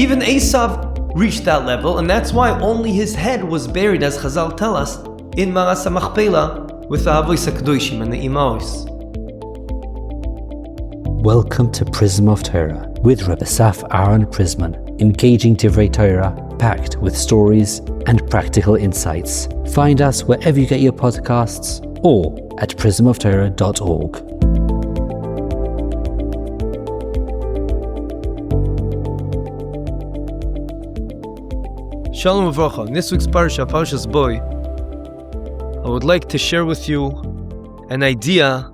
Even Esav reached that level, and that's why only his head was buried, as Chazal tell us, in Maras HaMachpelah with the Avois HaKadoshim and the Imaos. Welcome to Prism of Torah with Rebbe Esav Aaron Prisman, engaging Divrei Torah, packed with stories and practical insights. Find us wherever you get your podcasts or at prismoftorah.org. Shalom Uvracha. In this week's Parsha, Parshas Bo, I would like to share with you an idea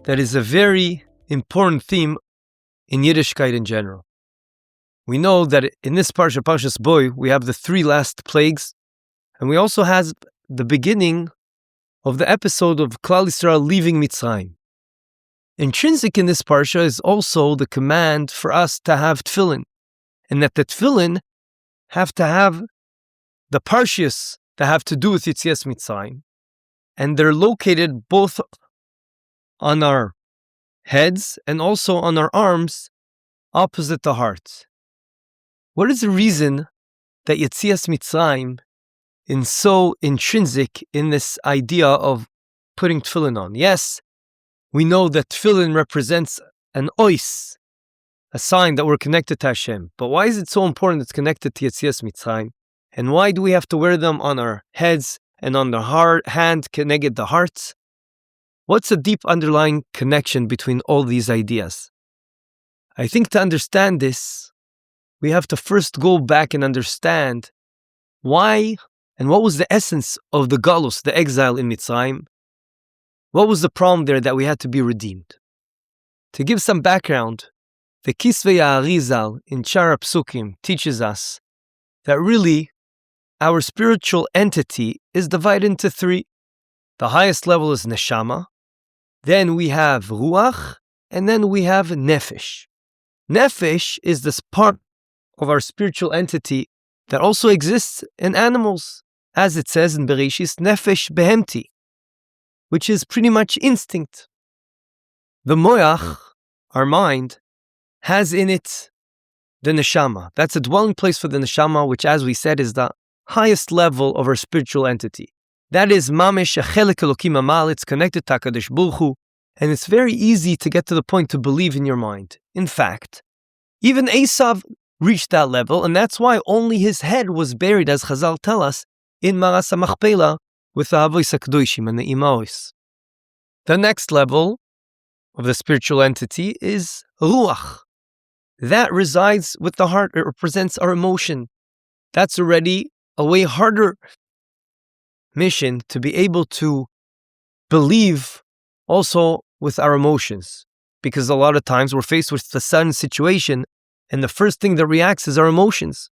that is a very important theme in Yiddishkeit in general. We know that in this Parsha, Parshas Bo, we have the three last plagues, and we also have the beginning of the episode of Klal Yisrael leaving Mitzrayim. Intrinsic in this Parsha is also the command for us to have tefillin, and that the tefillin have to have the Parshias that have to do with Yetzias Mitzrayim, and they're located both on our heads and also on our arms, opposite the heart. What is the reason that Yetzias Mitzrayim is so intrinsic in this idea of putting tefillin on? Yes, we know that tefillin represents an ois, a sign that we're connected to Hashem. But why is it so important it's connected to Yetzias Mitzrayim? And why do we have to wear them on our heads and on the hand connected the hearts? What's the deep underlying connection between all these ideas? I think to understand this, we have to first go back and understand why and what was the essence of the galus, the exile in Mitzrayim. What was the problem there that we had to be redeemed? To give some background, the Kisvei Arizal in Shara Psukim teaches us that really our spiritual entity is divided into three. The highest level is neshama, then we have ruach, and then we have nefesh. Nefesh is this part of our spiritual entity that also exists in animals, as it says in Bereshis, nefesh behemti, which is pretty much instinct. The moyach, our mind, has in it the neshama. That's a dwelling place for the neshama, which, as we said, is the highest level of our spiritual entity. That is mamish a chelek elokim amal. It's connected to HaKadosh Baruch Hu, and it's very easy to get to the point to believe in your mind. In fact, even Esav reached that level, and that's why only his head was buried, as Chazal tell us, in Maras HaMachpelah with the Avois HaKadoshim and the Imaos. The next level of the spiritual entity is ruach. That resides with the heart. It represents our emotion. That's already a way harder mission to be able to believe also with our emotions. Because a lot of times we're faced with the sudden situation, and the first thing that reacts is our emotions.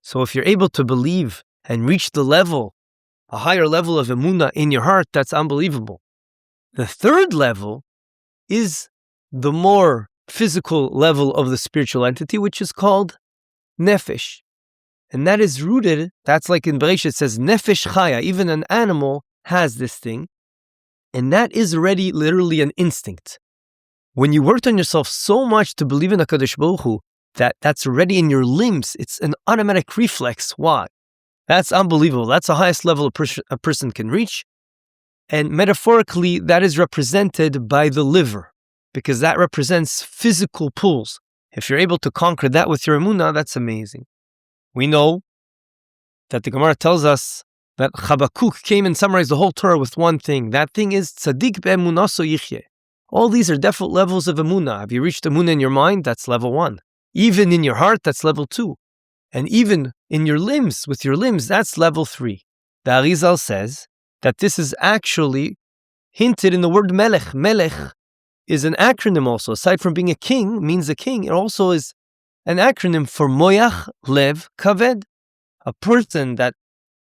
So if you're able to believe and reach the level, a higher level of emunah in your heart, that's unbelievable. The third level is the more physical level of the spiritual entity, which is called nefesh. And that is rooted, that's like in Bereshit, it says nefesh chaya, even an animal has this thing. And that is already literally an instinct. When you worked on yourself so much to believe in HaKadosh Baruch Hu, that's already in your limbs, it's an automatic reflex. Why? That's unbelievable. That's the highest level a person can reach. And metaphorically, that is represented by the liver, because that represents physical pulls. If you're able to conquer that with your emunah, that's amazing. We know that the Gemara tells us that Habakkuk came and summarized the whole Torah with one thing. That thing is tzaddik be'emunaso yichye. All these are different levels of emunah. Have you reached emunah in your mind? That's level 1. Even in your heart, that's level 2. And even in your limbs, with your limbs, that's level 3. The Arizal says that this is actually hinted in the word melech. Melech is an acronym also. Aside from being a king, means a king, it also is an acronym for moyach lev kaved. A person that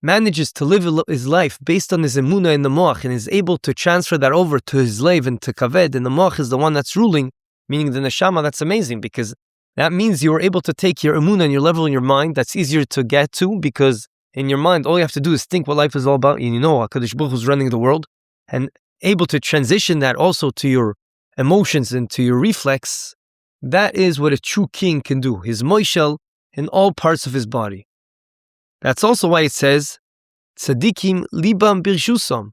manages to live his life based on his emunah in the moach and is able to transfer that over to his lev and to kaved, and the moach is the one that's ruling, meaning the neshama. That's amazing, because that means you are able to take your emunah and your level in your mind. That's easier to get to, because in your mind, all you have to do is think what life is all about. And you know HaKadosh Baruch Hu is running the world, and able to transition that also to your emotions and to your reflex, That is what a true king can do, his moishel in all parts of his body. That's also why it says, tzadikim libam birshusam,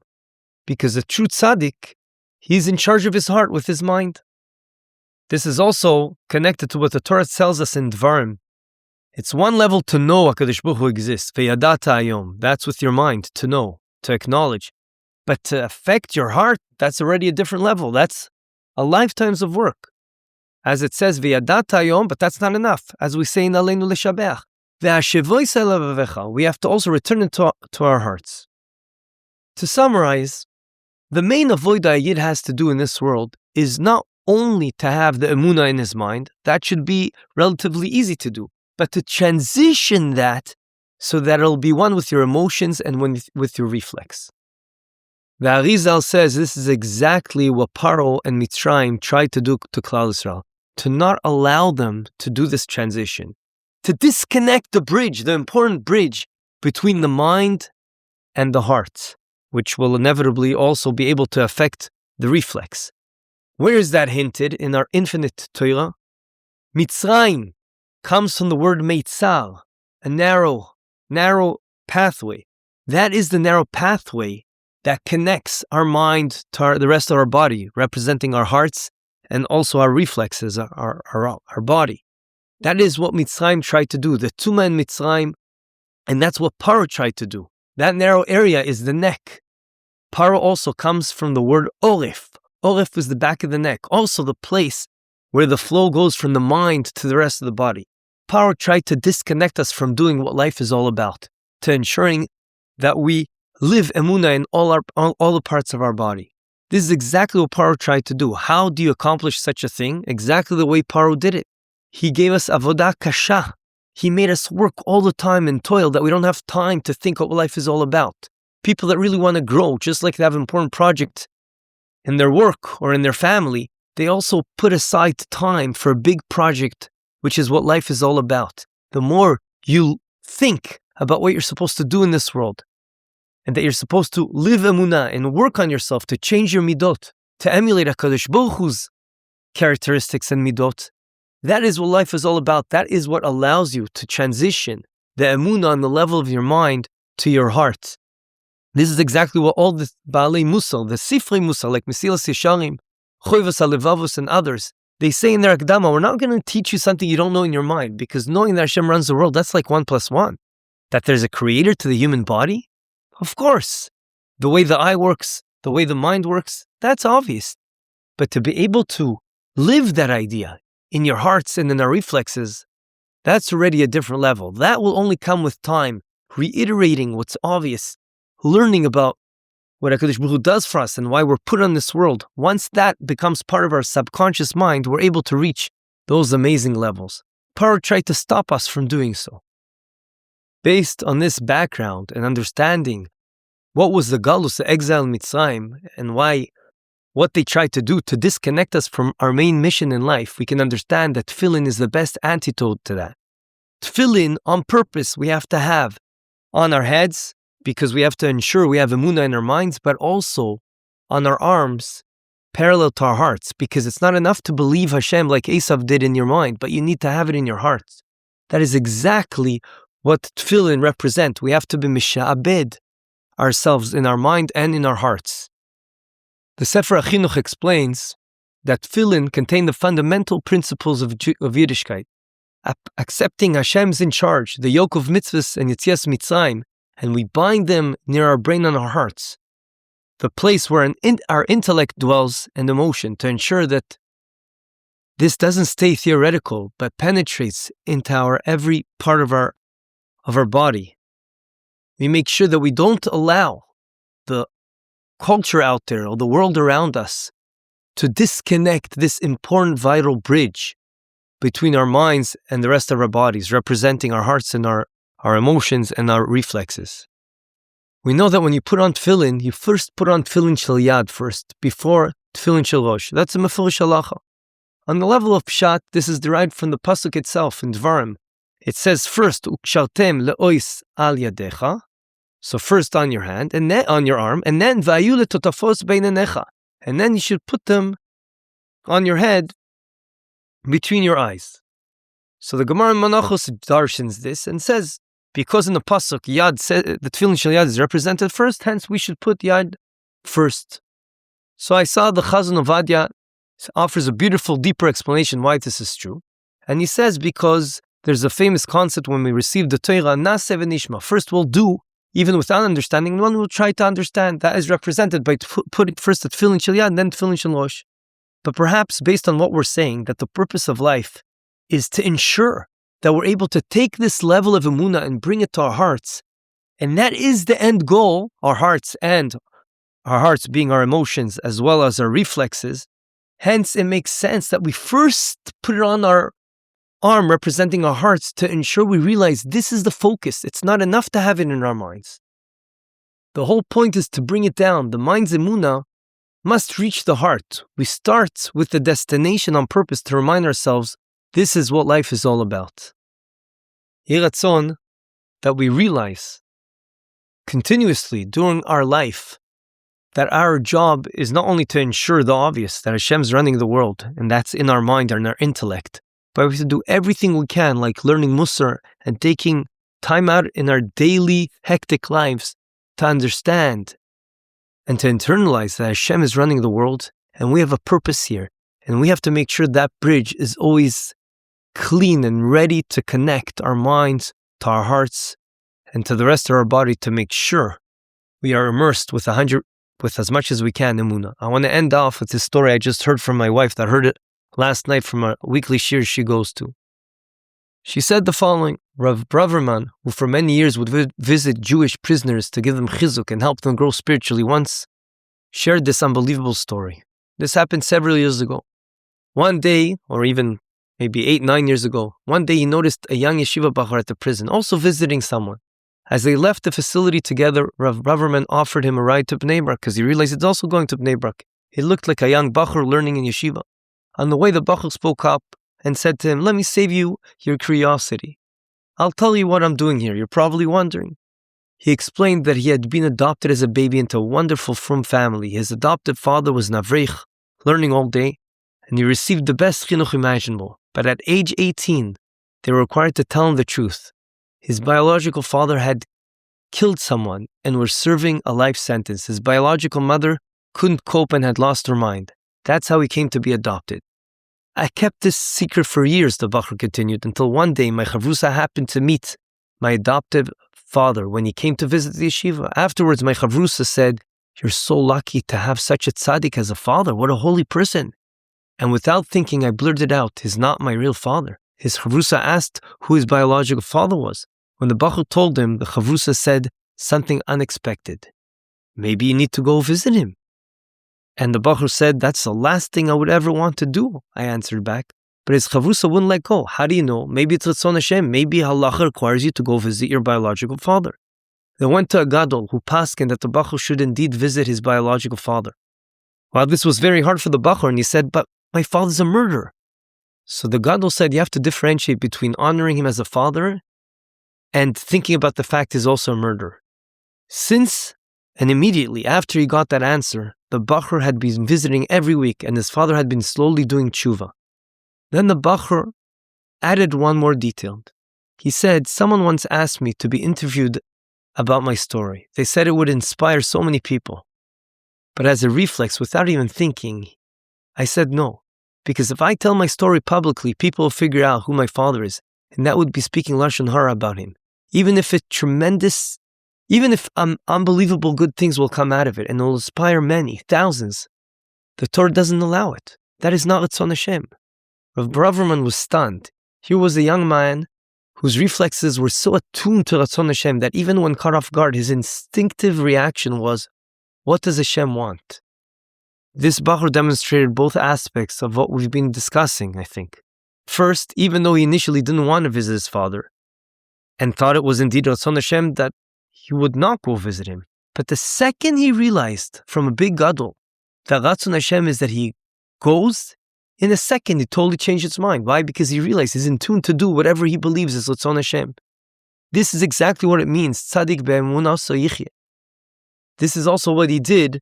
because a true tzaddik, he's in charge of his heart with his mind. This is also connected to what the Torah tells us in Dvarim. It's one level to know HaKadosh Baruch Hu exists, ve'yadata hayom, that's with your mind, to know, to acknowledge. But to affect your heart, that's already a different level. That's a lifetimes of work. As it says, ve'yadata hayom, but that's not enough. As we say in Aleinu L'Shabeach, ve'ashevois elav, we have to also return it to our hearts. To summarize, the main avodah a yid has to do in this world is not only to have the emunah in his mind, that should be relatively easy to do, but to transition that so that it'll be one with your emotions and with your reflex. The Arizal says this is exactly what Paro and Mitzrayim tried to do to Klal Yisrael, to not allow them to do this transition, to disconnect the bridge, the important bridge between the mind and the heart, which will inevitably also be able to affect the reflex. Where is that hinted in our infinite Torah? Mitzrayim comes from the word mitzar, a narrow pathway. That is the narrow pathway that connects our mind to the rest of our body, representing our hearts and also our reflexes, our body. That is what Mitzrayim tried to do, the Tumah in Mitzrayim, and that's what Paro tried to do. That narrow area is the neck. Paro also comes from the word orif. Orif is the back of the neck, also the place where the flow goes from the mind to the rest of the body. Paro tried to disconnect us from doing what life is all about, to ensuring that we live emunah in all the parts of our body. This is exactly what Paro tried to do. How do you accomplish such a thing? Exactly the way Paro did it. He gave us avodah kasha. He made us work all the time and toil that we don't have time to think what life is all about. People that really want to grow, just like they have an important project in their work or in their family, they also put aside time for a big project, which is what life is all about. The more you think about what you're supposed to do in this world, and that you're supposed to live emunah and work on yourself to change your midot, to emulate HaKadosh Baruch Hu's characteristics and midot, that is what life is all about. That is what allows you to transition the emunah on the level of your mind to your heart. This is exactly what all the Baalei Musar, the Sifrei Musar, like Mesilas Yesharim, Choivas HaLevavos, and others, they say in their Akdama, we're not going to teach you something you don't know in your mind, because knowing that Hashem runs the world, that's like 1 + 1. That there's a creator to the human body? Of course. The way the eye works, the way the mind works, that's obvious. But to be able to live that idea in your hearts and in our reflexes, that's already a different level. That will only come with time, reiterating what's obvious, learning about what HaKadosh Baruch Hu does for us and why we're put on this world. Once that becomes part of our subconscious mind, we're able to reach those amazing levels. Paro tried to stop us from doing so. Based on this background and understanding what was the galus, the exile in Mitzrayim, and what they tried to do to disconnect us from our main mission in life, we can understand that tefillin is the best antidote to that. Tefillin, on purpose, we have to have on our heads, because we have to ensure we have emunah in our minds, but also on our arms, parallel to our hearts, because it's not enough to believe Hashem like Esav did in your mind, but you need to have it in your hearts. That is exactly what tefillin represent. We have to be misha'abed ourselves in our mind and in our hearts. The Sefer HaChinuch explains that tefillin contain the fundamental principles of Yiddishkeit, accepting Hashem's in charge, the yoke of mitzvahs and Yetzias Mitzrayim, and we bind them near our brain and our hearts, the place where our intellect dwells and emotion, to ensure that this doesn't stay theoretical, but penetrates into every part of our body. We make sure that we don't allow the culture out there or the world around us to disconnect this important vital bridge between our minds and the rest of our bodies, representing our hearts and our emotions and our reflexes. We know that when you put on tefillin, you first put on tefillin shel yad first, before tefillin shel rosh. That's a mefurish halacha. On the level of pshat, this is derived from the pasuk itself in Dvarim. It says first, ukshartem le'ois al yadecha, so first on your hand, and then on your arm, and then vayu letotafos beinenecha, and then you should put them on your head between your eyes. So the Gemara in Menachos darshans this and says, because in the pasuk Yad the tefillin shel Yad is represented first, hence we should put Yad first. So I saw the Chazon Ovadia offers a beautiful, deeper explanation why this is true. And he says because there's a famous concept when we receive the Torah, Naseh v'nishma. First we'll do, even without understanding, and one will try to understand. That is represented by putting first the tefillin shel Yad and then tefillin shel Rosh. But perhaps based on what we're saying, that the purpose of life is to ensure that we're able to take this level of emunah and bring it to our hearts. And that is the end goal, our hearts being our emotions as well as our reflexes. Hence, it makes sense that we first put it on our arm representing our hearts to ensure we realize this is the focus. It's not enough to have it in our minds. The whole point is to bring it down. The mind's emunah must reach the heart. We start with the destination on purpose to remind ourselves this is what life is all about. Yeh Ratzon that we realize continuously during our life that our job is not only to ensure the obvious, that Hashem's running the world, and that's in our mind and our intellect, but we have to do everything we can, like learning mitzar and taking time out in our daily hectic lives to understand and to internalize that Hashem is running the world and we have a purpose here. And we have to make sure that bridge is always clean and ready to connect our minds to our hearts and to the rest of our body to make sure we are immersed with as much as we can emunah. I want to end off with this story I just heard from my wife that heard it last night from a weekly shir she goes to. She said the following: Rav Braverman, who for many years would visit Jewish prisoners to give them chizuk and help them grow spiritually, once shared this unbelievable story. This happened several years ago. One day, or even maybe 8-9 years ago, one day he noticed a young yeshiva bachar at the prison, also visiting someone. As they left the facility together, Rav Braverman offered him a ride to Bnei Brak because he realized it's also going to Bnei Brak. He looked like a young bachar learning in yeshiva. On the way, the bachar spoke up and said to him, "Let me save you your curiosity. I'll tell you what I'm doing here. You're probably wondering." He explained that he had been adopted as a baby into a wonderful frum family. His adopted father was Navreich, learning all day, and he received the best chinuch imaginable. But at age 18, they were required to tell him the truth. His biological father had killed someone and was serving a life sentence. His biological mother couldn't cope and had lost her mind. That's how he came to be adopted. I kept this secret for years, the bachar continued, until one day my chavrusa happened to meet my adoptive father when he came to visit the yeshiva. Afterwards, my chavrusa said, "You're so lucky to have such a tzaddik as a father. What a holy person." And without thinking, I blurted out, "He's not my real father." His chavrusa asked who his biological father was. When the bachar told him, the chavrusa said something unexpected. "Maybe you need to go visit him." And the bachar said, "That's the last thing I would ever want to do," I answered back. But his chavrusa wouldn't let go. "How do you know? Maybe it's Ratzon Hashem. Maybe halacha requires you to go visit your biological father." They went to a gadol who paskined that the bachar should indeed visit his biological father. Well, this was very hard for the bachar, and he said, "But my father's a murderer." So the gadol said you have to differentiate between honoring him as a father and thinking about the fact he's also a murderer. Since and immediately after he got that answer, the bachar had been visiting every week and his father had been slowly doing tshuva. Then the bachar added one more detail. He said, "Someone once asked me to be interviewed about my story. They said it would inspire so many people. But as a reflex, without even thinking, I said no. Because if I tell my story publicly, people will figure out who my father is, and that would be speaking lashon hara about him. Even if unbelievable good things will come out of it, and it will inspire many, thousands, the Torah doesn't allow it. That is not Ratzon Hashem." Rav Braverman was stunned. Here was a young man whose reflexes were so attuned to Ratzon Hashem that even when caught off guard, his instinctive reaction was, "What does Hashem want?" This bachar demonstrated both aspects of what we've been discussing, I think. First, even though he initially didn't want to visit his father and thought it was indeed Ratzon Hashem that he would not go visit him. But the second he realized from a big gadol that Ratzon Hashem is that he goes, in a second he totally changed his mind. Why? Because he realized he's in tune to do whatever he believes is Ratzon Hashem. This is exactly what it means. Tzadik be'emunah so yichye. This is also what he did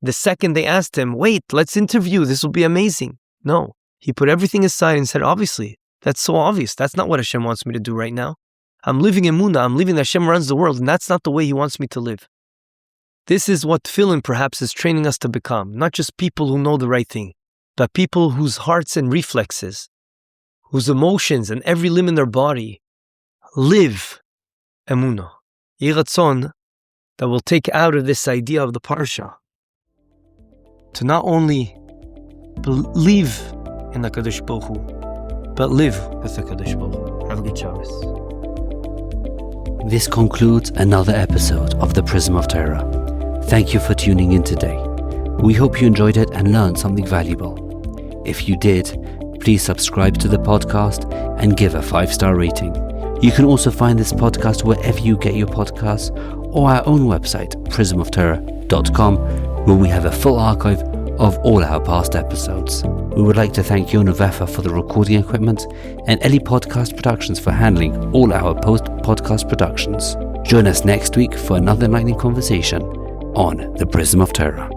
the second they asked him, "Wait, let's interview. This will be amazing." No, He put everything aside and said, obviously, that's so obvious. That's not what Hashem wants me to do right now. I'm living emunah. I'm living that Hashem runs the world, and that's not the way He wants me to live. This is what tefillin perhaps is training us to become. Not just people who know the right thing, but people whose hearts and reflexes, whose emotions and every limb in their body live emunah. Yeh ratzon that will take out of this idea of the parsha to not only believe in the Kadosh Baruch Hu, but live with the Kadosh Baruch Hu. Have a good Shabbos. This concludes another episode of the Prism of Torah. Thank you for tuning in today. We hope you enjoyed it and learned something valuable. If you did, please subscribe to the podcast and give a 5-star rating. You can also find this podcast wherever you get your podcasts or our own website, prismoftorah.com, where we have a full archive of all our past episodes. We would like to thank Yona Vefa for the recording equipment and Eli Podcast Productions for handling all our post-podcast productions. Join us next week for another enlightening conversation on the Prism of Torah.